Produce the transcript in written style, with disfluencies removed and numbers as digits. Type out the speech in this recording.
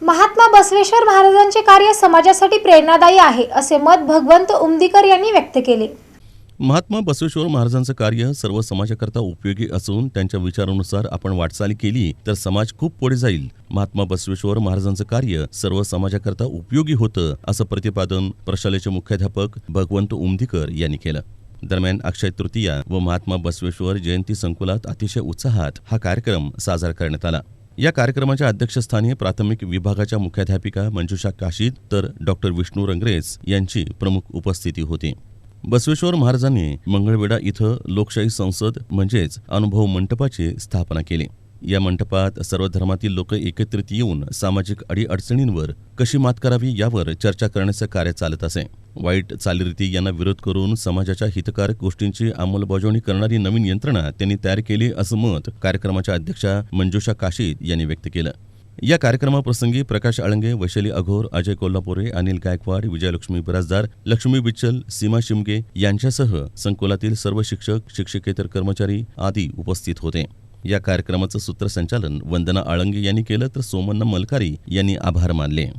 महात्मा बसवेश्वर महाराजांचे कार्य समाजासाठी प्रेरणादायी आहे असे मत भगवंत उमदीकर यांनी व्यक्त केले। महात्मा बसवेश्वर महाराजांचं कार्य सर्व समाजाकरता उपयोगी असून त्यांच्या विचारानुसार आपण वाटचाल केली तर समाज खूप पुढे जाईल। महात्मा बसवेश्वर महाराजांचं कार्य सर्व समाजाकरता उपयोगी होतं असं प्रतिपादन प्रशालेचे मुख्याध्यापक भगवंत उमदीकर यांनी केलं। दरम्यान अक्षय तृतीया व महात्मा बसवेश्वर जयंती संकुलात अतिशय उत्साहात हा कार्यक्रम साजरा करण्यात आला। या कार्यक्रमाच्या अध्यक्षस्थानी प्राथमिक विभागाच्या मुख्याध्यापिका मंजुषा काशीद तर डॉक्टर विष्णू रंगरेज यांची प्रमुख उपस्थिती होती। बसवेश्वर महाराजांनी मंगळवेढा इथं लोकशाही संसद म्हणजेच अनुभव मंडपाची स्थापना केली। या मंडपात सर्व धर्मातील लोक एकत्रित येऊन सामाजिक अडीअडचणींवर कशी मात करावी यावर चर्चा करण्याचं कार्य चालत असे। वाईट चालीरीती यांना विरोध करून समाजाच्या हितकारक गोष्टींची अंमलबजावणी करणारी नवीन यंत्रणा त्यांनी तयार केली असं मत कार्यक्रमाच्या अध्यक्षा मंजुषा काशीद यांनी व्यक्त केलं। या कार्यक्रमाप्रसंगी प्रकाश आळंगे, वैशाली अघोर, अजय कोल्हापुरे, अनिल गायकवाड, विजयलक्ष्मी बिराजदार, लक्ष्मी बिच्चल, सीमा शिमगे यांच्यासह संकुलातील सर्व शिक्षक, शिक्षकेतर कर्मचारी आदी उपस्थित होते। या कार्यक्रमाचं सूत्रसंचालन वंदना आळंगे यांनी केलं तर सोमण्णा मलकारी यांनी आभार मानले।